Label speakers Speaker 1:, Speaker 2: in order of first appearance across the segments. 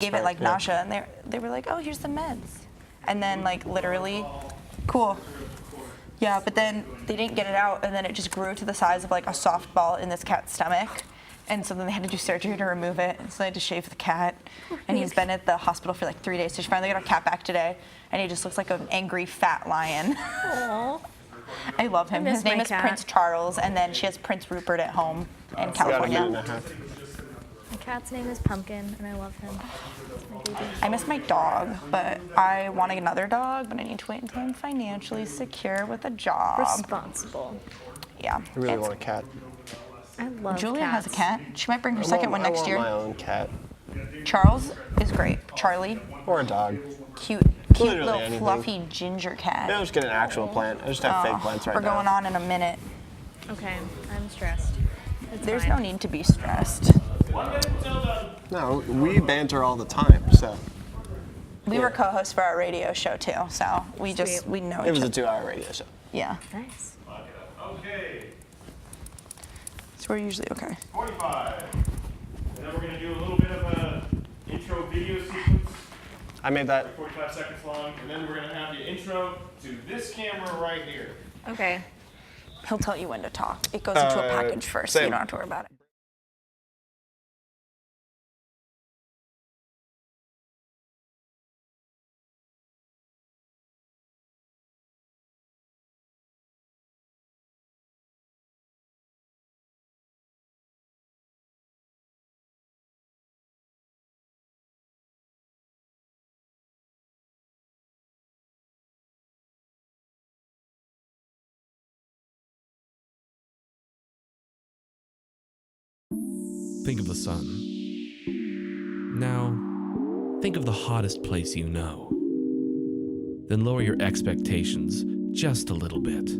Speaker 1: gave it like nausea, and they were like, oh, here's the meds. And then like literally, cool. Yeah, but then they didn't get it out, and then it just grew to the size of like a softball in this cat's stomach. And so then they had to do surgery to remove it, and so they had to shave the cat. And he's been at the hospital for like 3 days, so she finally got our cat back today, and he just looks like an angry fat lion.
Speaker 2: Aww.
Speaker 1: I love him. His name is Prince Charles, and then she has Prince Rupert at home in California.
Speaker 2: My cat's name is Pumpkin, and I love him. My baby.
Speaker 1: I miss my dog, but I want another dog, but I need to wait until I'm financially secure with a job.
Speaker 2: Responsible.
Speaker 1: Yeah.
Speaker 3: I really want a cat.
Speaker 2: I love
Speaker 1: Julia
Speaker 2: cats.
Speaker 1: has a cat. She might bring her second one next year.
Speaker 3: I want my own cat.
Speaker 1: Charles is great. Charlie.
Speaker 3: Or a dog.
Speaker 1: Cute
Speaker 3: Literally
Speaker 1: little
Speaker 3: anything.
Speaker 1: fluffy ginger cat.
Speaker 3: I'll just get an actual plant. I just have fake plants right now.
Speaker 1: We're going on in a minute.
Speaker 2: Okay, I'm stressed.
Speaker 1: There's no need to be stressed.
Speaker 3: No, we banter all the time, so.
Speaker 1: We were co-hosts for our radio show too, so we know
Speaker 3: It
Speaker 1: each
Speaker 3: was a
Speaker 1: other.
Speaker 3: 2-hour radio show.
Speaker 1: Yeah.
Speaker 2: Nice.
Speaker 4: Okay.
Speaker 1: So we're usually okay.
Speaker 4: 45. And then we're going to do a little bit of a intro video sequence.
Speaker 3: I made that.
Speaker 4: 45 seconds long. And then we're going to have the intro to this camera right here.
Speaker 2: Okay.
Speaker 1: He'll tell you when to talk. It goes into a package first, so you
Speaker 3: same.
Speaker 1: don't have to worry about it.
Speaker 5: Think of the sun. Now, think of the hottest place you know. Then lower your expectations just a little bit.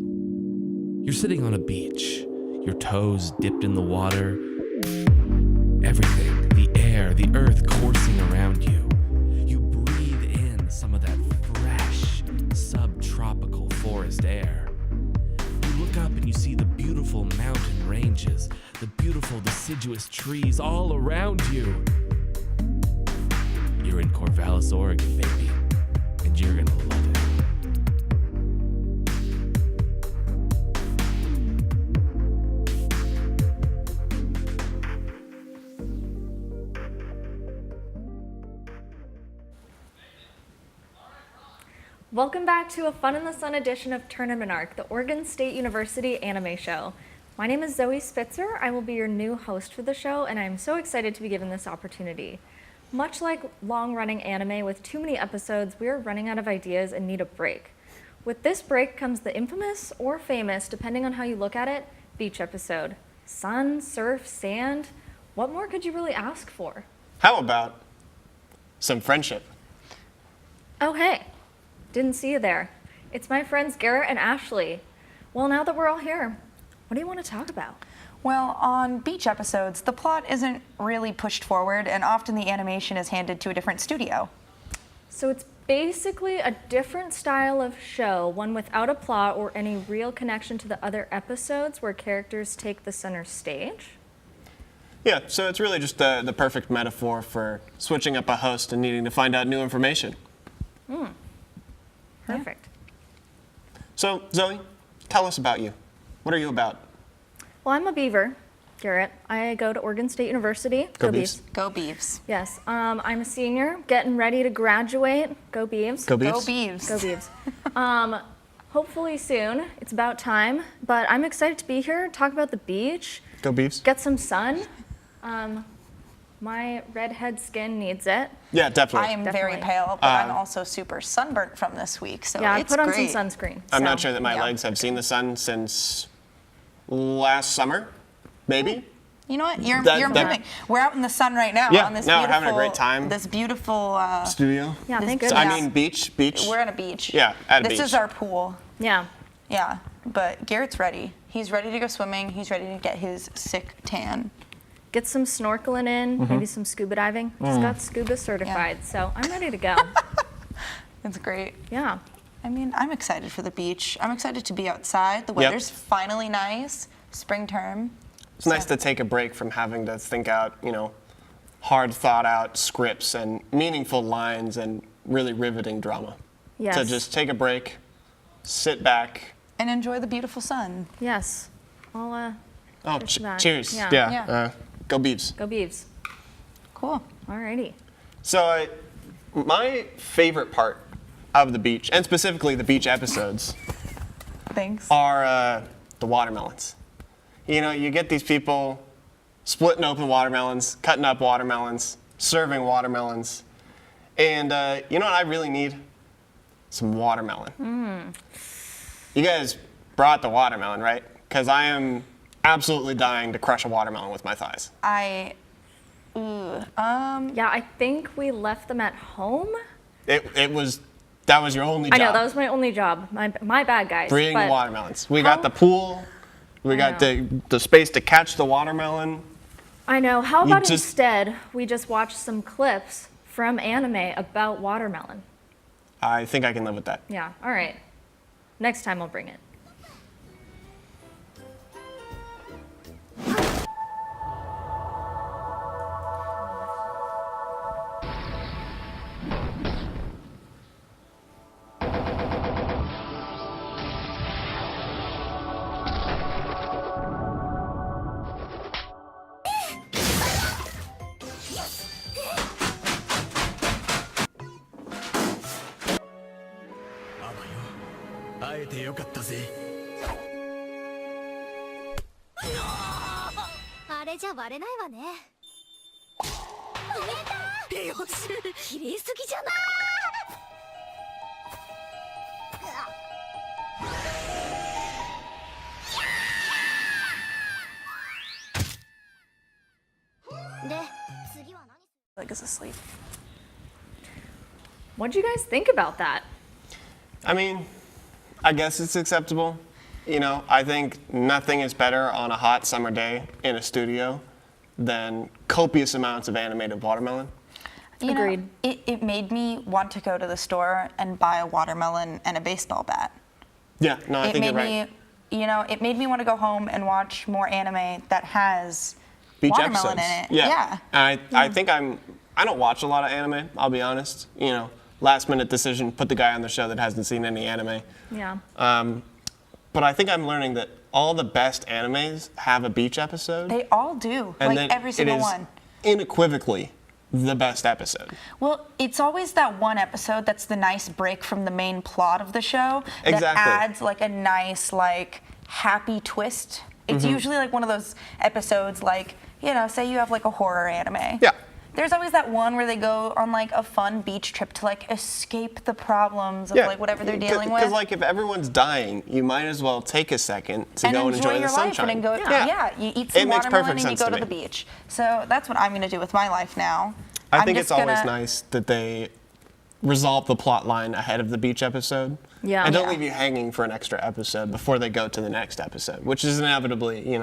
Speaker 5: You're sitting on a beach, your toes dipped in the water. Everything, the air, the earth coursing around you. You breathe in some of that fresh, subtropical forest air. You look up and you see the beautiful mountain ranges, the beautiful deciduous trees all around you. You're in Corvallis, Oregon, baby, and you're gonna love it.
Speaker 2: Welcome back to a Fun in the Sun edition of Tournament Arc, the Oregon State University anime show. My name is Zoe Spitzer. I will be your new host for the show, and I'm so excited to be given this opportunity. Much like long-running anime with too many episodes, we are running out of ideas and need a break. With this break comes the infamous or famous, depending on how you look at it, beach episode. Sun, surf, sand. What more could you really ask for?
Speaker 3: How about some friendship?
Speaker 2: Oh, hey. Didn't see you there. It's my friends Garret and Ashley. Well, now that we're all here, what do you want to talk about?
Speaker 1: Well, on beach episodes, the plot isn't really pushed forward, and often the animation is handed to a different studio.
Speaker 2: So it's basically a different style of show, one without a plot or any real connection to the other episodes where characters take the center stage.
Speaker 3: Yeah, so it's really just the perfect metaphor for switching up a host and needing to find out new information.
Speaker 2: Perfect.
Speaker 3: So, Zoe, tell us about you. What are you about?
Speaker 2: Well, I'm a beaver, Garret. I go to Oregon State University.
Speaker 3: Go Beavs.
Speaker 1: Go Beavs.
Speaker 2: Yes, I'm a senior, getting ready to graduate. Go Beavs.
Speaker 3: Go Beavs?
Speaker 1: Go Beavs.
Speaker 2: Go Beavs. Hopefully soon. It's about time. But I'm excited to be here, talk about the beach,
Speaker 3: Go Beavs?
Speaker 2: get some sun. My redhead skin needs it.
Speaker 3: Yeah, definitely.
Speaker 1: I am very
Speaker 2: Definitely.
Speaker 1: pale, but I'm also super sunburnt from this week, so
Speaker 2: Yeah, I
Speaker 1: it's
Speaker 2: put on
Speaker 1: great.
Speaker 2: some sunscreen.
Speaker 3: I'm not
Speaker 2: so,
Speaker 3: sure that my
Speaker 2: yeah.
Speaker 3: legs have seen the sun since last summer, maybe.
Speaker 1: You know what? You're
Speaker 3: That-
Speaker 1: moving. We're out in the sun right now.
Speaker 3: Yeah,
Speaker 1: on this
Speaker 3: no, we're
Speaker 1: beautiful,
Speaker 3: having a great time.
Speaker 1: This beautiful.
Speaker 3: Studio?
Speaker 2: Yeah,
Speaker 1: This
Speaker 2: thank
Speaker 1: good-
Speaker 2: goodness.
Speaker 3: I mean, beach.
Speaker 1: We're on a beach.
Speaker 3: Yeah, at a
Speaker 1: This
Speaker 3: beach.
Speaker 1: is our pool.
Speaker 2: Yeah.
Speaker 1: Yeah, but Garrett's ready. He's ready to go swimming. He's ready to get his sick tan.
Speaker 2: Get some snorkeling in, maybe some scuba diving. Just got scuba certified, so I'm ready to go.
Speaker 1: It's great.
Speaker 2: Yeah.
Speaker 1: I mean, I'm excited for the beach. I'm excited to be outside. The weather's finally nice. Spring term.
Speaker 3: It's nice to take a break from having to think out, hard thought out scripts and meaningful lines and really riveting drama.
Speaker 2: Yes.
Speaker 3: To just take a break, sit back.
Speaker 1: And enjoy the beautiful sun.
Speaker 2: Yes. I'll,
Speaker 3: Oh,
Speaker 2: cheers to that.
Speaker 3: cheers.
Speaker 2: Yeah.
Speaker 1: Yeah.
Speaker 3: Go Beavs.
Speaker 2: Go Beavs.
Speaker 1: Cool.
Speaker 2: Alrighty.
Speaker 3: So my favorite part of the beach, and specifically the beach episodes,
Speaker 1: Thanks.
Speaker 3: are the watermelons. You know, you get these people splitting open watermelons, cutting up watermelons, serving watermelons. And you know what I really need? Some watermelon. You guys brought the watermelon, right? Because I am absolutely dying to crush a watermelon with my thighs.
Speaker 1: Yeah,
Speaker 2: I think we left them at home.
Speaker 3: That was your only job.
Speaker 2: I know, that was my only job. My bad, guys.
Speaker 3: Bringing
Speaker 2: but
Speaker 3: watermelons. We got the pool. We got
Speaker 2: know.
Speaker 3: the space to catch the watermelon.
Speaker 2: I know. How about
Speaker 3: just-
Speaker 2: instead we just watch some clips from anime about watermelon?
Speaker 3: I think I can live with that.
Speaker 2: Yeah, all right. Next time I'll bring it.
Speaker 1: Like is asleep.
Speaker 2: What'd you guys think about that?
Speaker 3: I mean, I guess it's acceptable. You know, I think nothing is better on a hot summer day in a studio than copious amounts of animated watermelon.
Speaker 1: You know,
Speaker 2: Agreed.
Speaker 1: it made me want to go to the store and buy a watermelon and a baseball bat.
Speaker 3: Yeah, no, I
Speaker 1: It
Speaker 3: think
Speaker 1: made
Speaker 3: you're right.
Speaker 1: me, it made me want to go home and watch more anime that has
Speaker 3: Beach
Speaker 1: watermelon
Speaker 3: episodes.
Speaker 1: in it. Yeah.
Speaker 3: I think I don't watch a lot of anime, I'll be honest. You know, last minute decision, put the guy on the show that hasn't seen any anime.
Speaker 2: Yeah.
Speaker 3: But I think I'm learning that all the best animes have a beach episode.
Speaker 1: They all do,
Speaker 3: and
Speaker 1: like
Speaker 3: that
Speaker 1: every single
Speaker 3: it is
Speaker 1: one.
Speaker 3: unequivocally the best episode.
Speaker 1: Well, it's always that one episode that's the nice break from the main plot of the show that
Speaker 3: Exactly.
Speaker 1: adds like a nice like happy twist. It's usually like one of those episodes like, say you have like a horror anime.
Speaker 3: Yeah.
Speaker 1: There's always that one where they go on like a fun beach trip to like escape the problems of like whatever they're dealing with.
Speaker 3: Because like if everyone's dying, you might as well take a second to go and enjoy
Speaker 1: your
Speaker 3: the
Speaker 1: life
Speaker 3: sunshine.
Speaker 1: and go, you eat
Speaker 3: It
Speaker 1: some
Speaker 3: makes
Speaker 1: watermelon
Speaker 3: perfect
Speaker 1: and you
Speaker 3: sense
Speaker 1: go
Speaker 3: to
Speaker 1: to the
Speaker 3: me.
Speaker 1: beach. So that's what I'm gonna do with my life now.
Speaker 3: I
Speaker 1: I'm
Speaker 3: think
Speaker 1: just
Speaker 3: it's always
Speaker 1: gonna-
Speaker 3: nice that they resolve the plot line ahead of the beach episode.
Speaker 2: Yeah.
Speaker 3: And don't
Speaker 1: Yeah.
Speaker 3: leave you hanging for an extra episode before they go to the next episode, which is inevitably,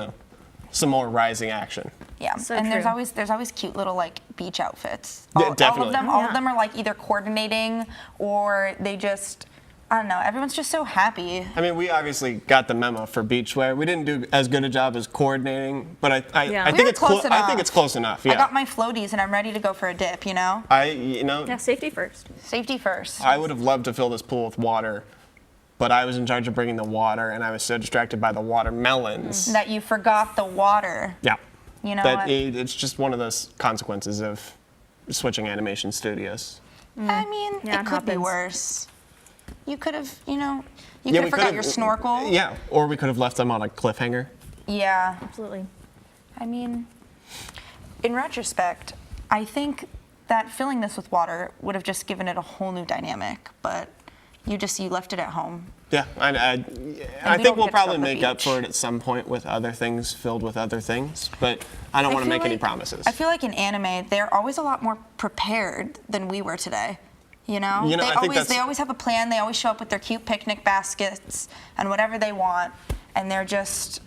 Speaker 3: some more rising action.
Speaker 1: Yeah,
Speaker 2: So
Speaker 1: and
Speaker 2: true.
Speaker 1: there's always cute little like beach outfits.
Speaker 3: Yeah,
Speaker 1: All of
Speaker 3: definitely.
Speaker 1: them,
Speaker 2: Oh,
Speaker 1: all
Speaker 2: yeah.
Speaker 1: of them are like either coordinating or they just, I don't know. Everyone's just so happy.
Speaker 3: I mean, we obviously got the memo for beachwear. We didn't do as good a job as coordinating, but I
Speaker 2: Yeah.
Speaker 3: I
Speaker 1: We
Speaker 3: think
Speaker 1: were
Speaker 3: it's
Speaker 1: close
Speaker 3: I think
Speaker 1: enough.
Speaker 3: it's close enough. Yeah.
Speaker 1: I got my floaties and I'm ready to go for a dip.
Speaker 2: Yeah, safety first.
Speaker 1: Safety first.
Speaker 3: I would have loved to fill this pool with water, but I was in charge of bringing the water, and I was so distracted by the watermelons.
Speaker 1: That you forgot the water.
Speaker 3: Yeah.
Speaker 1: You know
Speaker 3: That
Speaker 1: what?
Speaker 3: it's just one of those consequences of switching animation studios.
Speaker 1: I mean,
Speaker 2: Yeah,
Speaker 1: it
Speaker 2: it
Speaker 1: could be
Speaker 2: happens.
Speaker 1: worse. You could have, you
Speaker 3: we
Speaker 1: could have forgot
Speaker 3: could've-
Speaker 1: your snorkel.
Speaker 3: Yeah, or we could have left them on a cliffhanger.
Speaker 1: Yeah.
Speaker 2: Absolutely.
Speaker 1: I mean, in retrospect, I think that filling this with water would have just given it a whole new dynamic, but you left it at home.
Speaker 3: Yeah, I
Speaker 1: we
Speaker 3: think
Speaker 1: don't
Speaker 3: we'll
Speaker 1: get to
Speaker 3: probably
Speaker 1: go to the
Speaker 3: make up
Speaker 1: beach.
Speaker 3: for it at some point with other things filled with other things, but I don't
Speaker 1: I
Speaker 3: want to
Speaker 1: feel
Speaker 3: make any
Speaker 1: like-
Speaker 3: promises.
Speaker 1: I feel like in anime, they're always a lot more prepared than we were today.
Speaker 3: You know, I think
Speaker 1: They always have a plan. They always show up with their cute picnic baskets and whatever they want, and they're just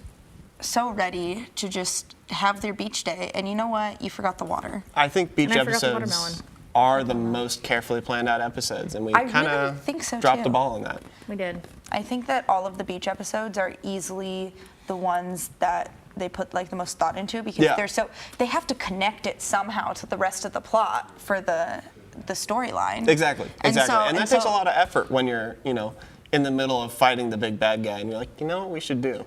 Speaker 1: so ready to just have their beach day. And you know what? You forgot the water.
Speaker 3: I think beach
Speaker 2: And I forgot the watermelon.
Speaker 3: episodes are the most carefully planned out episodes, and we
Speaker 1: I
Speaker 3: kind
Speaker 1: really
Speaker 3: of
Speaker 1: think so,
Speaker 3: dropped
Speaker 1: too.
Speaker 3: the ball on that.
Speaker 2: We did.
Speaker 1: I think that all of the beach episodes are easily the ones that they put like the most thought into, because they have to connect it somehow to the rest of the plot for the storyline.
Speaker 3: Exactly. And that takes a
Speaker 1: so
Speaker 3: lot of effort when you're, in the middle of fighting the big bad guy, and you're like, you know what we should do?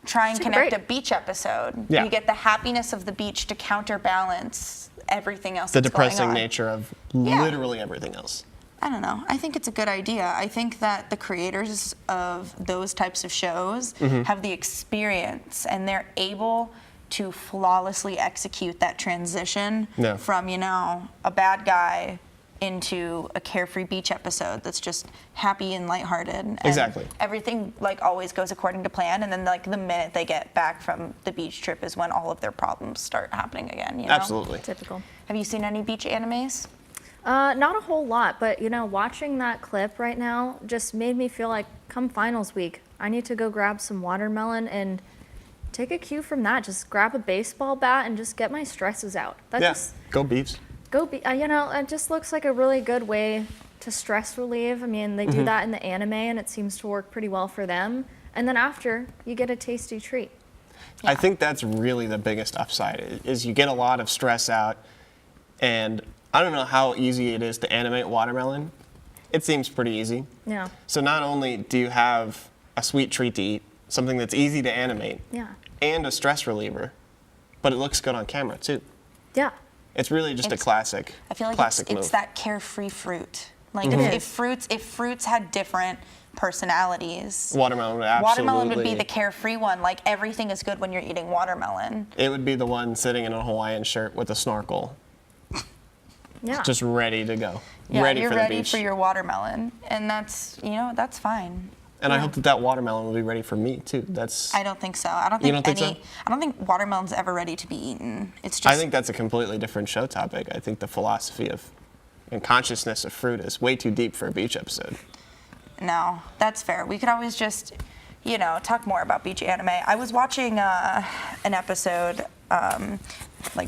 Speaker 1: try and connect
Speaker 2: great.
Speaker 1: a beach episode.
Speaker 3: Yeah.
Speaker 1: You get the happiness of the beach to counterbalance everything else
Speaker 3: The
Speaker 1: that's going
Speaker 3: depressing
Speaker 1: on.
Speaker 3: nature of
Speaker 1: Yeah.
Speaker 3: literally everything else.
Speaker 1: I don't know. I think it's a good idea. I think that the creators of those types of shows have the experience, and they're able to flawlessly execute that transition
Speaker 3: Yeah.
Speaker 1: from, a bad guy into a carefree beach episode that's just happy and lighthearted. And
Speaker 3: Exactly.
Speaker 1: everything always goes according to plan, and then the minute they get back from the beach trip is when all of their problems start happening again.
Speaker 3: Absolutely.
Speaker 2: Typical.
Speaker 1: Have you seen any beach animes?
Speaker 2: Not a whole lot, but watching that clip right now just made me feel like come finals week, I need to go grab some watermelon and take a cue from that. Just grab a baseball bat and just get my stresses out. That
Speaker 3: Yeah.
Speaker 2: just
Speaker 3: Go Beavs.
Speaker 2: it just looks like a really good way to stress relieve. I mean, they do that in the anime and it seems to work pretty well for them. And then after, you get a tasty treat.
Speaker 3: I think that's really the biggest upside is you get a lot of stress out, and I don't know how easy it is to animate watermelon. It seems pretty easy.
Speaker 2: Yeah.
Speaker 3: So not only do you have a sweet treat to eat, something that's easy to animate,
Speaker 2: Yeah.
Speaker 3: and a stress reliever, but it looks good on camera too.
Speaker 2: Yeah.
Speaker 3: It's really just a classic,
Speaker 1: I feel like
Speaker 3: classic
Speaker 1: it's
Speaker 3: move.
Speaker 1: that carefree fruit. Like
Speaker 2: It
Speaker 1: if fruits had different personalities,
Speaker 3: Watermelon would absolutely.
Speaker 1: watermelon would be the carefree one. Like everything is good when you're eating watermelon.
Speaker 3: It would be the one sitting in a Hawaiian shirt with a snorkel,
Speaker 2: Yeah.
Speaker 3: just ready to go,
Speaker 1: Yeah,
Speaker 3: ready
Speaker 1: you're
Speaker 3: for the
Speaker 1: ready
Speaker 3: beach.
Speaker 1: for your watermelon, and that's that's fine.
Speaker 3: And I hope that watermelon will be ready for me too. That's.
Speaker 1: I don't think so. I don't think
Speaker 3: You don't think so?
Speaker 1: I don't think watermelon's ever ready to be eaten. It's just
Speaker 3: I think that's a completely different show topic. I think the philosophy of and consciousness of fruit is way too deep for a beach episode.
Speaker 1: No, that's fair. We could always just, talk more about beach anime. I was watching an episode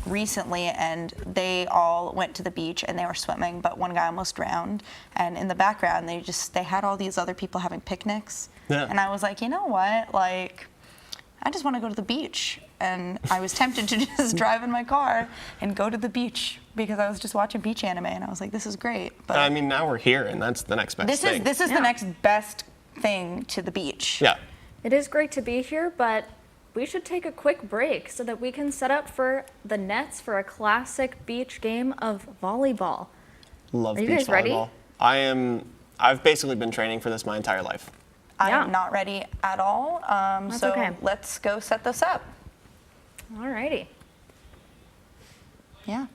Speaker 1: recently, and they all went to the beach and they were swimming, but one guy almost drowned. And in the background, they had all these other people having picnics.
Speaker 3: Yeah.
Speaker 1: And I was like, you know what? I just want to go to the beach. And I was tempted to just drive in my car and go to the beach because I was just watching beach anime, and I was like, this is great. But
Speaker 3: I mean, now we're here, and that's the next best thing.
Speaker 1: this is the next best thing to the beach.
Speaker 3: Yeah.
Speaker 2: It is great to be here, but we should take a quick break so that we can set up for the nets for a classic beach game of volleyball.
Speaker 3: Love
Speaker 2: Are you
Speaker 3: beach
Speaker 2: guys ready?
Speaker 3: volleyball. I've basically been training for this my entire life.
Speaker 1: I
Speaker 2: Yeah.
Speaker 1: am not ready at all. So
Speaker 2: okay.
Speaker 1: let's go set this up.
Speaker 2: Alrighty.
Speaker 1: Yeah.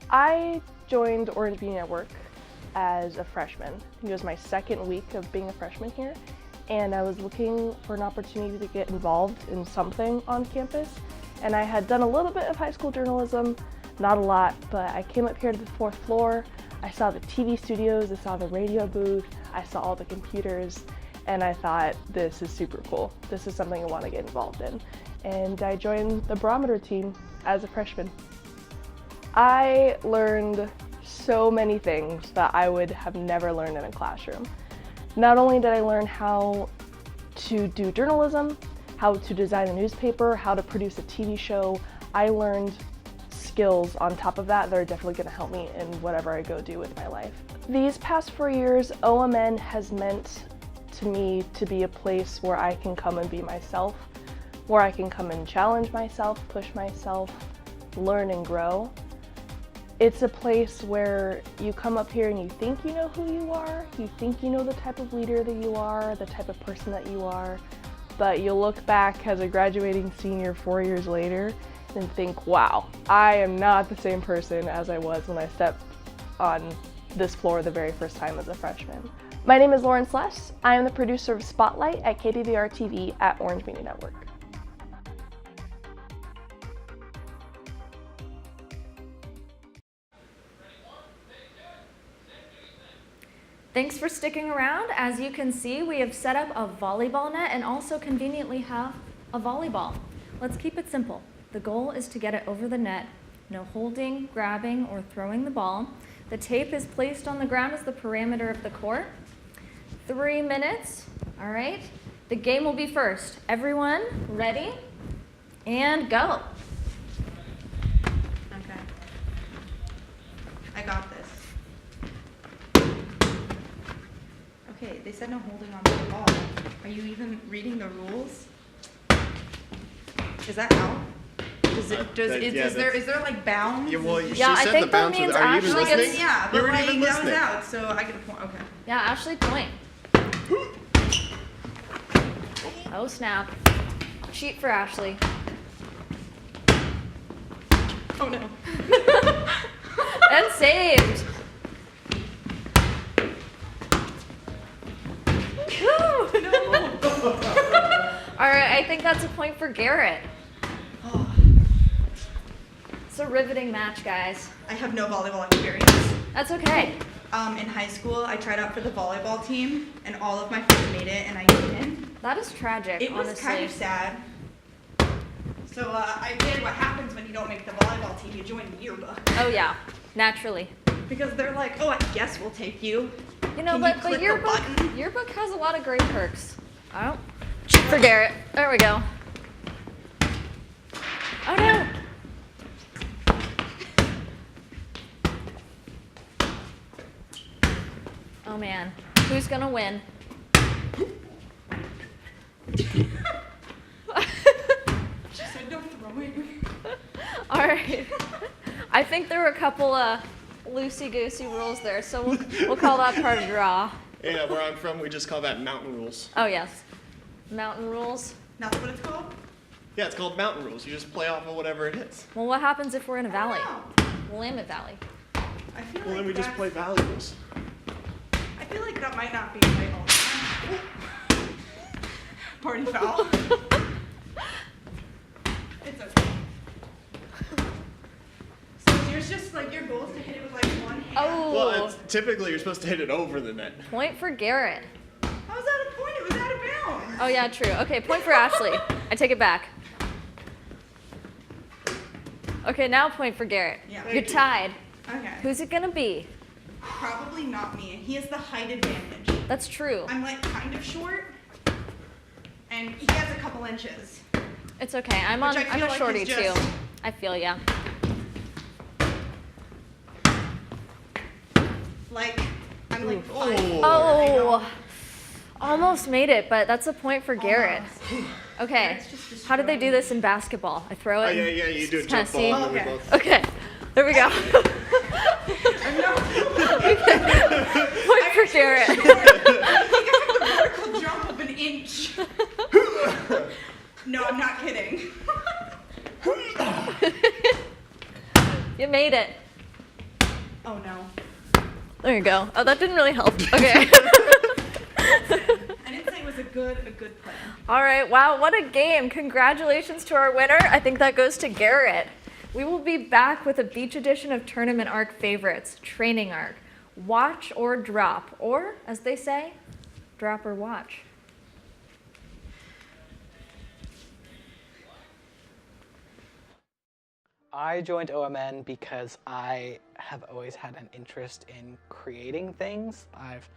Speaker 6: I joined Orange Bee Network as a freshman. It was my second week of being a freshman here, and I was looking for an opportunity to get involved in something on campus. And I had done a little bit of high school journalism, not a lot, but I came up here to the 4th floor. I saw the TV studios, I saw the radio booth, I saw all the computers, and I thought, this is super cool. This is something I want to get involved in. And I joined the barometer team as a freshman. I learned so many things that I would have never learned in a classroom. Not only did I learn how to do journalism, how to design a newspaper, how to produce a TV show, I learned skills on top of that are definitely going to help me in whatever I go do with my life. These past 4 years, OMN has meant to me to be a place where I can come and be myself, where I can come and challenge myself, push myself, learn and grow. It's a place where you come up here and you think you know who you are, you think you know the type of leader that you are, the type of person that you are, but you'll look back as a graduating senior 4 years later and think, wow, I am not the same person as I was when I stepped on this floor the very first time as a freshman. My name is Lauren Sless. I am the producer of Spotlight at KBVR TV at Orange Media Network.
Speaker 2: Thanks for sticking around. As you can see, we have set up a volleyball net and also conveniently have a volleyball. Let's keep it simple. The goal is to get it over the net. No holding, grabbing, or throwing the ball. The tape is placed on the ground as the parameter of the court. 3 minutes, all right? The game will be first. Everyone ready? And go.
Speaker 1: Okay. I got this. Okay, they said no holding on to the ball. Are you even reading the rules? Is that out? Is there like bounds?
Speaker 3: Yeah, well, she
Speaker 2: Yeah, I
Speaker 3: said
Speaker 2: think
Speaker 3: the
Speaker 2: that
Speaker 3: bounds were
Speaker 2: means
Speaker 3: there. Are you even
Speaker 2: Ashley
Speaker 3: listening?
Speaker 2: gets-
Speaker 1: Yeah,
Speaker 3: You
Speaker 1: but
Speaker 3: weren't
Speaker 1: like
Speaker 3: even
Speaker 1: that was
Speaker 3: listening.
Speaker 1: out, so I get a point. Okay.
Speaker 2: Yeah, Ashley, point. Oh, snap. Cheat for Ashley.
Speaker 1: Oh no.
Speaker 2: And saved. Woo! All right, I think that's a point for Garrett. It's a riveting match, guys.
Speaker 1: I have no volleyball experience.
Speaker 2: That's okay.
Speaker 1: In high school, I tried out for the volleyball team, and all of my friends made it, and I didn't.
Speaker 2: That is tragic,
Speaker 1: It was
Speaker 2: honestly.
Speaker 1: kind of sad. So I did what happens when you don't make the volleyball team. You join the yearbook.
Speaker 2: Oh yeah, naturally.
Speaker 1: Because they're like, oh, I guess we'll take you.
Speaker 2: You know,
Speaker 1: Can
Speaker 2: but
Speaker 1: you click the
Speaker 2: yearbook
Speaker 1: button?
Speaker 2: yearbook has a lot of great perks. Oh, cheat for Garrett. There we go. Oh no. Oh man, who's gonna win?
Speaker 1: She said, don't throw it.
Speaker 2: All right. I think there were a couple loosey-goosey rules there, so we'll call that part a draw.
Speaker 3: Yeah, where I'm from, we just call that mountain rules.
Speaker 2: Oh yes, mountain rules.
Speaker 1: That's what it's called?
Speaker 3: Yeah, it's called mountain rules. You just play off of whatever it is.
Speaker 2: Well, what happens if we're in a valley?
Speaker 1: Wow.
Speaker 2: Willamette Valley.
Speaker 1: I feel
Speaker 3: Well,
Speaker 1: like
Speaker 3: then we just
Speaker 1: that's-
Speaker 3: play valley rules.
Speaker 1: I feel like that might not be right all the time. Party foul. It's okay. So yours just like your goal is to hit it with like one hand.
Speaker 2: Oh,
Speaker 3: Well, typically you're supposed to hit it over the net.
Speaker 2: point for Garrett.
Speaker 1: How was that a point? It was out of bounds.
Speaker 2: Oh yeah, true. Okay, point for Ashley. I take it back. Okay, now point for Garrett.
Speaker 1: Yeah.
Speaker 2: You're tied.
Speaker 1: Okay.
Speaker 2: Who's it gonna be?
Speaker 1: Probably not me. He has the height advantage.
Speaker 2: That's true.
Speaker 1: I'm like kind of short, and he has a couple inches.
Speaker 2: It's okay. I'm
Speaker 1: Which I
Speaker 2: a
Speaker 1: feel like
Speaker 2: shorty
Speaker 1: is just-
Speaker 2: too. I feel ya.
Speaker 1: Like, I'm like 5.
Speaker 2: Oh, almost made it, but that's a point for Garrett. Okay,
Speaker 1: Garrett's just
Speaker 2: how did they do
Speaker 1: destroying
Speaker 2: this in basketball? I throw
Speaker 3: Oh,
Speaker 2: it.
Speaker 3: yeah, you do a
Speaker 2: Kinda
Speaker 3: jump
Speaker 2: see.
Speaker 3: ball. and then we
Speaker 1: Okay.
Speaker 3: both-
Speaker 2: Okay, there we go. Point for Garrett.
Speaker 1: I think I have the vertical jump of an inch. No, I'm not kidding.
Speaker 2: You made it.
Speaker 1: Oh no.
Speaker 2: There you go. Oh, that didn't really help. Okay.
Speaker 1: I didn't say it was a good plan.
Speaker 2: All right. Wow, what a game. Congratulations to our winner. I think that goes to Garrett. We will be back with a beach edition of Tournament Arc favorites, Training Arc. Watch or drop, or as they say, drop or watch.
Speaker 7: I joined OMN because I have always had an interest in creating things. I've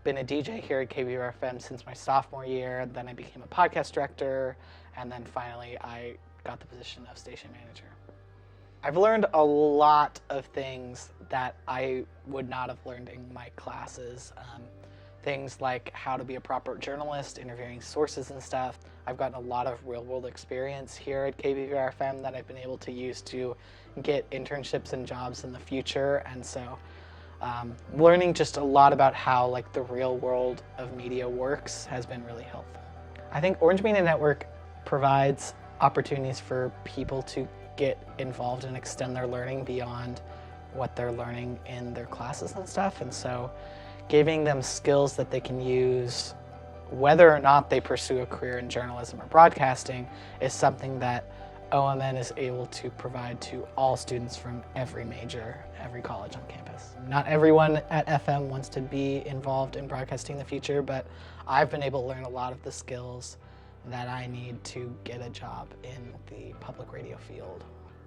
Speaker 7: been a DJ here at KBVR FM since my sophomore year, then I became a podcast director, and then finally I got the position of station manager. I've learned a lot of things that I would not have learned in my classes. Things like how to be a proper journalist, interviewing sources and stuff. I've gotten a lot of real-world experience here at KBVR FM that I've been able to use to get internships and jobs in the future, and so learning just a lot about how like the real world of media works has been really helpful. I think Orange Media Network provides opportunities for people to get involved and extend their learning beyond what they're learning in their classes and stuff, and so giving them skills that they can use whether or not they pursue a career in journalism or broadcasting is something that OMN is able to provide to all students from every major. every college on campus. Not everyone at FM wants to be involved in broadcasting in the future, but I've been able to learn a lot of the skills that I need to get a job in the public radio field.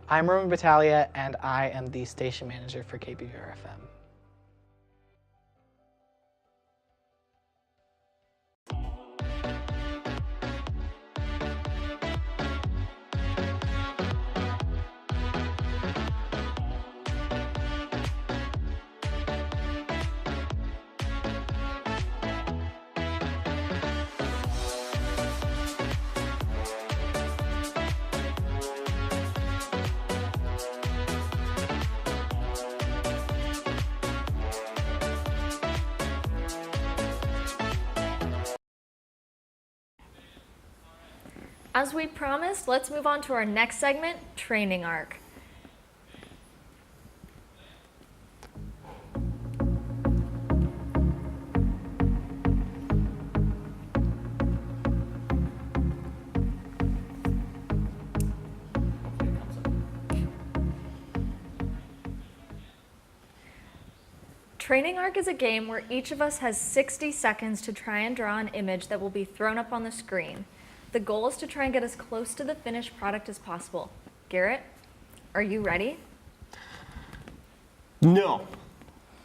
Speaker 7: I'm Roman Battaglia, and I am the station manager for KBVR FM.
Speaker 2: As we promised, let's move on to our next segment, Training Arc. Training Arc is a game where each of us has 60 seconds to try and draw an image that will be thrown up on the screen. The goal is to try and get as close to the finished product as possible. Garrett, are you ready?
Speaker 3: No,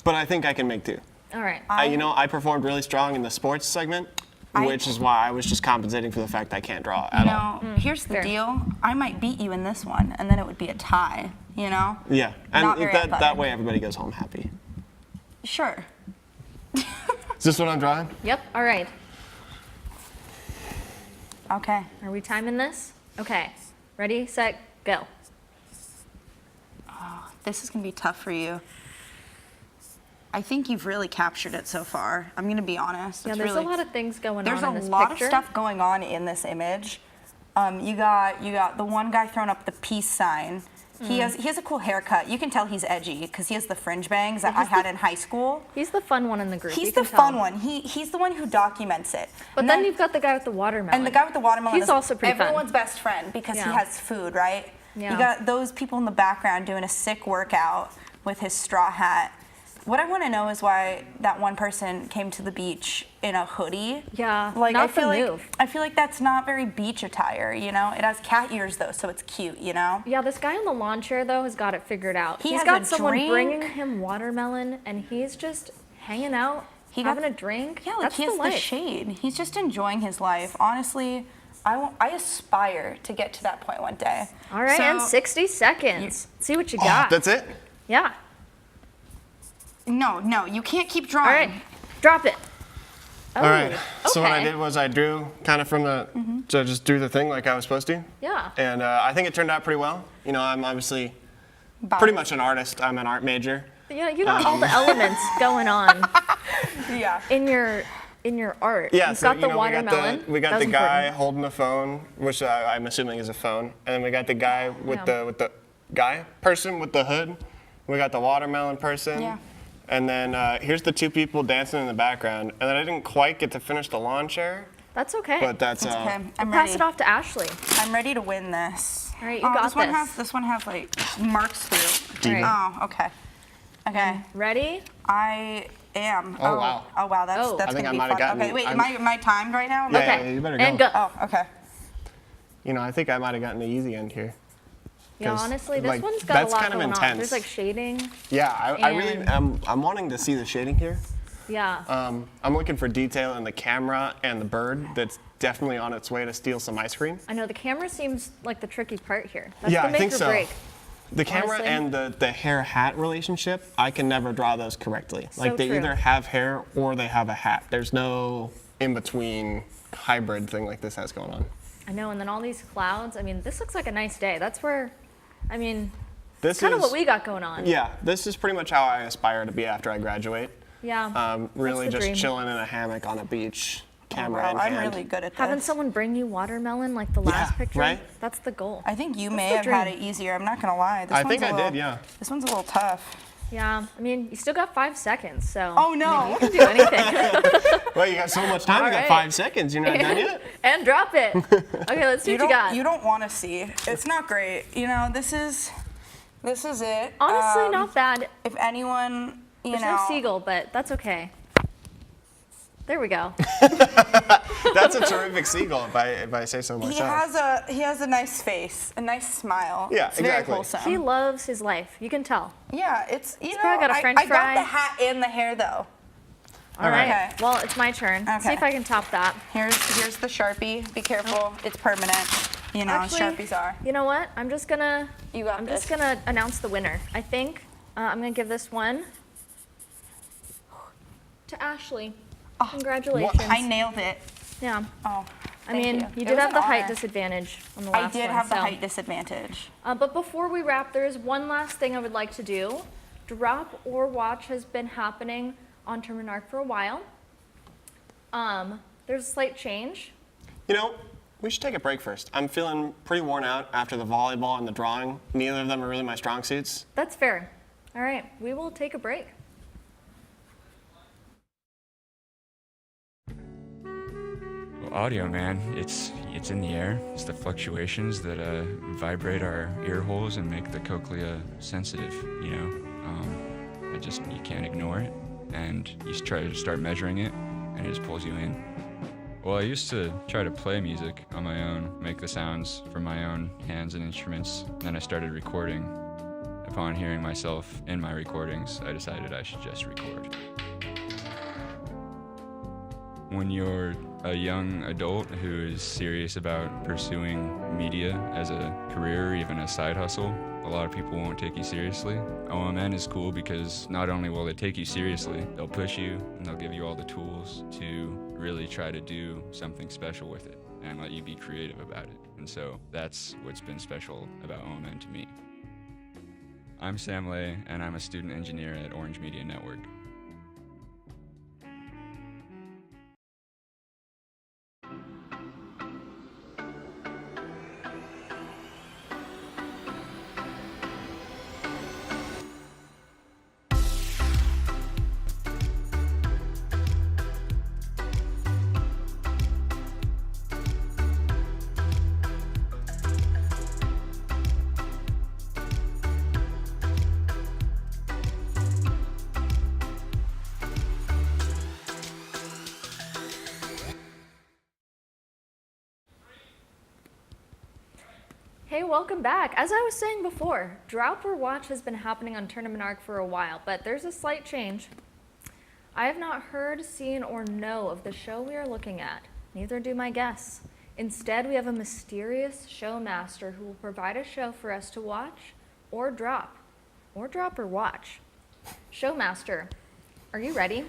Speaker 3: but I think I can make two.
Speaker 2: All right.
Speaker 3: I performed really strong in the sports segment, which is why I was just compensating for the fact I can't draw at all.
Speaker 1: Here's the
Speaker 2: Fair.
Speaker 1: deal. I might beat you in this one, and then it would be a tie, you know?
Speaker 3: Yeah,
Speaker 1: Not
Speaker 3: and
Speaker 1: very
Speaker 3: that
Speaker 1: athletic.
Speaker 3: way everybody goes home happy.
Speaker 1: Sure.
Speaker 3: Is this what I'm drawing?
Speaker 2: Yep, all right.
Speaker 1: Okay.
Speaker 2: Are we timing this? Okay. Ready, set, go.
Speaker 1: This is going to be tough for you. I think you've really captured it so far. I'm going to be honest.
Speaker 2: Yeah,
Speaker 1: It's
Speaker 2: there's
Speaker 1: really,
Speaker 2: a lot of things going
Speaker 1: There's
Speaker 2: on in
Speaker 1: a
Speaker 2: this
Speaker 1: lot
Speaker 2: picture.
Speaker 1: of stuff going on in this image. You got the one guy throwing up the peace sign. He has a cool haircut. You can tell he's edgy because he has the fringe bangs that I had in high school.
Speaker 2: He's the fun one in the group.
Speaker 1: He's
Speaker 2: you
Speaker 1: the
Speaker 2: can
Speaker 1: fun
Speaker 2: tell.
Speaker 1: one. He's the one who documents it.
Speaker 2: But
Speaker 1: And
Speaker 2: then you've got the guy with the watermelon.
Speaker 1: and the guy with the watermelon
Speaker 2: He's
Speaker 1: is
Speaker 2: also pretty fun.
Speaker 1: everyone's best friend because he
Speaker 2: Yeah.
Speaker 1: has food, right?
Speaker 2: Yeah.
Speaker 1: You got those people in the background doing a sick workout with his straw hat. What I want to know is why that one person came to the beach in a hoodie.
Speaker 2: Yeah,
Speaker 1: like
Speaker 2: not
Speaker 1: I feel
Speaker 2: the
Speaker 1: like
Speaker 2: move.
Speaker 1: I feel like that's not very beach attire, you know? It has cat ears though, so it's cute, you know?
Speaker 2: Yeah, this guy on the lawn chair, though, has got it figured out.
Speaker 1: He
Speaker 2: He's
Speaker 1: has
Speaker 2: got
Speaker 1: a
Speaker 2: someone
Speaker 1: drink.
Speaker 2: bringing him watermelon, and he's just hanging out, having a drink.
Speaker 1: Yeah, like
Speaker 2: That's
Speaker 1: he has
Speaker 2: the
Speaker 1: the
Speaker 2: life.
Speaker 1: shade. He's just enjoying his life. Honestly, I aspire to get to that point one day.
Speaker 2: All right,
Speaker 1: So-
Speaker 2: and 60 seconds. See what you got.
Speaker 3: That's it?
Speaker 2: Yeah.
Speaker 1: No, you can't keep drawing.
Speaker 2: All right, drop it. Oh,
Speaker 3: All right. So what I
Speaker 2: okay.
Speaker 3: did was I drew kind of from the, so I just drew the thing like I was supposed to.
Speaker 2: Yeah.
Speaker 3: And I think it turned out pretty well. You know, I'm obviously pretty much an artist. I'm an art major.
Speaker 2: Yeah, you got all the elements going on
Speaker 1: Yeah.
Speaker 2: in your art.
Speaker 3: Yeah,
Speaker 2: You've
Speaker 3: so
Speaker 2: got the watermelon.
Speaker 3: we got
Speaker 2: That
Speaker 3: the
Speaker 2: was
Speaker 3: guy
Speaker 2: important.
Speaker 3: holding the phone, which I'm assuming is a phone, and then we got the guy with
Speaker 2: Yeah.
Speaker 3: the guy person with the hood. We got the watermelon person.
Speaker 1: Yeah.
Speaker 3: And then here's the two people dancing in the background. And then I didn't quite get to finish the lawn chair,
Speaker 2: That's okay.
Speaker 3: but that's
Speaker 1: Okay, I'm
Speaker 2: Pass
Speaker 1: ready.
Speaker 2: it off to Ashley.
Speaker 1: I'm ready to win this.
Speaker 2: All right, you got
Speaker 1: This one has like marks through.
Speaker 2: All right.
Speaker 1: Oh, okay. Okay.
Speaker 2: Ready?
Speaker 1: I am.
Speaker 3: Oh, wow.
Speaker 1: Oh wow, that's
Speaker 2: Oh.
Speaker 1: that's
Speaker 3: I think
Speaker 1: gonna
Speaker 3: I
Speaker 1: be
Speaker 3: might
Speaker 1: fun.
Speaker 3: have gotten-
Speaker 1: Okay, wait,
Speaker 3: I'm-
Speaker 1: am I timed right now?
Speaker 3: Yeah,
Speaker 2: Okay.
Speaker 3: yeah, you better
Speaker 2: And
Speaker 3: go.
Speaker 2: go.
Speaker 1: Oh, okay.
Speaker 3: You know, I think I might have gotten the easy end here.
Speaker 2: Yeah,
Speaker 3: 'Cause,
Speaker 2: honestly, this
Speaker 3: like,
Speaker 2: one's got
Speaker 3: that's
Speaker 2: a lot
Speaker 3: kind of
Speaker 2: going on.
Speaker 3: intense.
Speaker 2: There's like shading.
Speaker 3: Yeah, I really
Speaker 2: And-
Speaker 3: I'm wanting to see the shading here.
Speaker 2: Yeah.
Speaker 3: I'm looking for detail in the camera and the bird that's definitely on its way to steal some ice cream.
Speaker 2: I know the camera seems like the tricky part here. That's
Speaker 3: Yeah,
Speaker 2: the
Speaker 3: I
Speaker 2: make
Speaker 3: think
Speaker 2: or
Speaker 3: so.
Speaker 2: break.
Speaker 3: The camera
Speaker 2: Honestly.
Speaker 3: and the hair-hat relationship, I can never draw those correctly. Like they
Speaker 2: true.
Speaker 3: either have hair or they have a hat. There's no in-between hybrid thing like this has going on.
Speaker 2: I know, and then all these clouds. I mean, this looks like a nice day. That's where, I mean,
Speaker 3: This
Speaker 2: kind of
Speaker 3: is
Speaker 2: what we got going on.
Speaker 3: Yeah, this is pretty much how I aspire to be after I graduate.
Speaker 2: Yeah.
Speaker 3: Really
Speaker 2: the
Speaker 3: just
Speaker 2: dream.
Speaker 3: chilling in a hammock on a beach, camera
Speaker 1: Wow,
Speaker 3: in
Speaker 1: I'm
Speaker 3: hand.
Speaker 1: really good at this.
Speaker 2: Having someone bring you watermelon like the last
Speaker 3: Yeah,
Speaker 2: picture.
Speaker 3: right?
Speaker 2: That's the goal.
Speaker 1: I think you may
Speaker 2: the
Speaker 1: have had
Speaker 2: dream.
Speaker 1: it easier. I'm not gonna lie. This
Speaker 3: I
Speaker 1: one's
Speaker 3: think
Speaker 1: a
Speaker 3: I
Speaker 1: little,
Speaker 3: did, yeah.
Speaker 1: This one's a little tough.
Speaker 2: Yeah. I mean, you still got 5 seconds, so.
Speaker 1: Oh, no.
Speaker 2: You can do anything.
Speaker 3: Well, you got so much time.
Speaker 2: All
Speaker 3: You got
Speaker 2: right.
Speaker 3: 5 seconds. You're not done yet.
Speaker 2: And drop it. Okay, let's see what you got.
Speaker 1: You don't want to see. It's not great. You know, this is This is it.
Speaker 2: Honestly, not bad.
Speaker 1: If anyone,
Speaker 2: There's no seagull, but that's okay. There we go.
Speaker 3: That's a terrific seagull, if I say so myself.
Speaker 1: He has a nice face, a nice smile.
Speaker 3: Yeah,
Speaker 1: it's
Speaker 3: exactly.
Speaker 1: Very wholesome.
Speaker 2: He loves his life. You can tell.
Speaker 1: Yeah, it's you know.
Speaker 2: probably got a French
Speaker 1: I
Speaker 2: fry.
Speaker 1: got the hat and the hair though.
Speaker 2: All right.
Speaker 1: Okay.
Speaker 2: Well, it's my turn. See
Speaker 1: Okay.
Speaker 2: if I can top that.
Speaker 1: Here's the Sharpie. Be careful. It's permanent. You know,
Speaker 2: Actually,
Speaker 1: Sharpies are.
Speaker 2: You know what? I'm just gonna announce the winner. I think I'm gonna give this one to Ashley. Congratulations.
Speaker 1: I nailed it.
Speaker 2: Yeah.
Speaker 1: Oh.
Speaker 2: I mean,
Speaker 1: you.
Speaker 2: you
Speaker 1: It
Speaker 2: did
Speaker 1: was
Speaker 2: have
Speaker 1: an
Speaker 2: the height
Speaker 1: honor.
Speaker 2: disadvantage on the
Speaker 1: I
Speaker 2: last one.
Speaker 1: did have the
Speaker 2: so.
Speaker 1: height disadvantage.
Speaker 2: But before we wrap, there is one last thing I would like to do. Drop or watch has been happening on Tournament Arc for a while. There's a slight change.
Speaker 3: You know, we should take a break first. I'm feeling pretty worn out after the volleyball and the drawing. Neither of them are really my strong suits.
Speaker 2: That's fair. All right, we will take a break.
Speaker 8: Well, audio, man, it's in the air. It's the fluctuations that vibrate our ear holes and make the cochlea sensitive, you know. You can't ignore it, and you try to start measuring it, and it just pulls you in. Well, I used to try to play music on my own, make the sounds from my own hands and instruments. Then I started recording. Upon hearing myself in my recordings, I decided I should just record. When you're a young adult who is serious about pursuing media as a career or even a side hustle, a lot of people won't take you seriously. OMN is cool because not only will they take you seriously, they'll push you and they'll give you all the tools to really try to do something special with it and let you be creative about it. And so that's what's been special about OMN to me. I'm Sam Lay, and I'm a student engineer at Orange Media Network.
Speaker 2: Hey, welcome back. As I was saying before, Drop or Watch has been happening on Tournament Arc for a while, but there's a slight change. I have not heard, seen, or know of the show we are looking at. Neither do my guests. Instead, we have a mysterious show master who will provide a show for us to watch or drop. Or drop or watch. Showmaster, are you ready?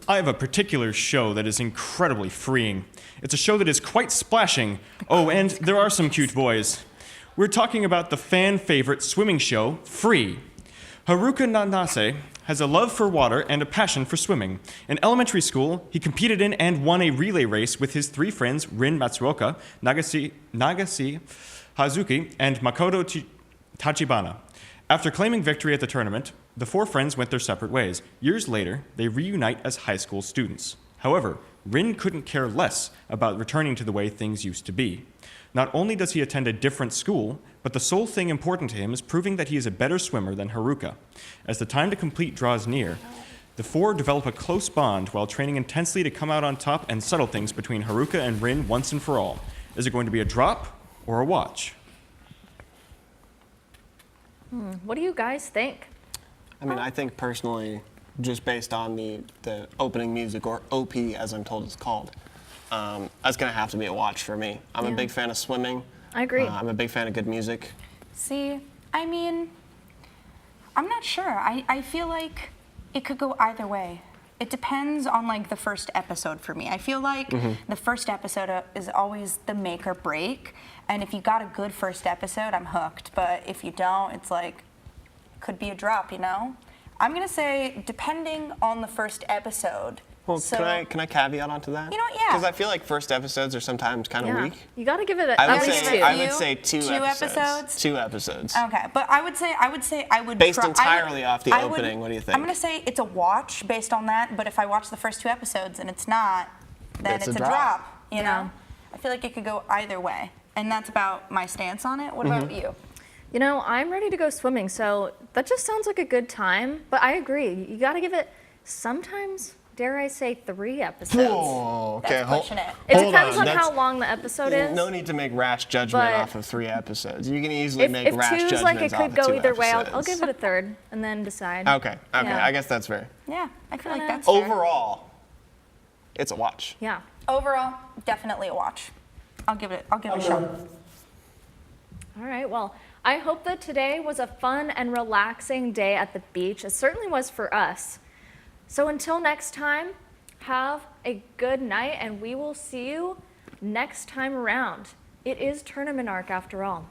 Speaker 9: I have a particular show that is incredibly freeing. It's a show that is quite splashing. Oh, and there are some cute boys. We're talking about the fan favorite swimming show, Free. Haruka Nanase has a love for water and a passion for swimming. In elementary school, he competed in and won a relay race with his three friends, Rin Matsuoka, Nagase Hazuki, and Makoto Tachibana. After claiming victory at the tournament, the four friends went their separate ways. Years later, they reunite as high school students. However, Rin couldn't care less about returning to the way things used to be. Not only does he attend a different school, but the sole thing important to him is proving that he is a better swimmer than Haruka. As the time to complete draws near, the four develop a close bond while training intensely to come out on top and settle things between Haruka and Rin once and for all. Is it going to be a drop or a watch?
Speaker 2: What do you guys think?
Speaker 3: I mean, I think personally, just based on the opening music, or OP as I'm told it's called, that's going to have to be a watch for me. I'm a big fan of swimming.
Speaker 2: I agree.
Speaker 3: I'm a big fan of good music.
Speaker 1: See, I mean, I'm not sure. I feel like it could go either way. It depends on like the first episode for me. I feel like the first episode is always the make or break. And if you got a good first episode, I'm hooked. But if you don't, it's like, could be a drop, you know? I'm gonna say, depending on the first episode.
Speaker 3: Well,
Speaker 1: so,
Speaker 3: can I caveat onto that?
Speaker 1: You know what, yeah.
Speaker 3: Because I feel like first episodes are sometimes kind of
Speaker 2: Yeah.
Speaker 3: weak.
Speaker 2: You got to give it at
Speaker 3: I
Speaker 2: least two.
Speaker 3: would say two
Speaker 1: Two episodes?
Speaker 3: 2 episodes.
Speaker 1: Okay, but I would say I would
Speaker 3: Based
Speaker 1: try-
Speaker 3: entirely off the
Speaker 1: I would-
Speaker 3: opening, what do you think?
Speaker 1: I'm gonna say it's a watch based on that, but if I watch the first 2 episodes and it's not, then
Speaker 3: It's
Speaker 1: it's
Speaker 3: a
Speaker 1: a
Speaker 3: drop.
Speaker 1: drop. You
Speaker 2: Yeah.
Speaker 1: know, I feel like it could go either way. And that's about my stance on it. What about you?
Speaker 2: You know, I'm ready to go swimming, so that just sounds like a good time. But I agree. You got to give it sometimes, dare I say, 3 episodes.
Speaker 3: Oh, okay.
Speaker 1: That's pushing it.
Speaker 2: It
Speaker 3: hold
Speaker 2: depends on
Speaker 3: That's-
Speaker 2: how long the episode is.
Speaker 3: No need to make rash judgment
Speaker 2: But
Speaker 3: off of 3 episodes. You can easily
Speaker 2: If,
Speaker 3: make
Speaker 2: if
Speaker 3: rash
Speaker 2: two's
Speaker 3: judgments
Speaker 2: like it
Speaker 3: off
Speaker 2: could
Speaker 3: of
Speaker 2: go
Speaker 3: 2
Speaker 2: either way, I'll
Speaker 3: episodes.
Speaker 2: give it a 3rd and then decide.
Speaker 3: Okay,
Speaker 2: Yeah.
Speaker 3: I guess that's fair.
Speaker 1: Yeah, I feel like
Speaker 2: Kinda.
Speaker 1: that's fair.
Speaker 3: Overall, it's a watch.
Speaker 2: Yeah.
Speaker 1: Overall, definitely a watch. I'll give it a shot.
Speaker 2: All right, well, I hope that today was a fun and relaxing day at the beach. It certainly was for us. So until next time, have a good night, and we will see you next time around. It is Tournament Arc after all.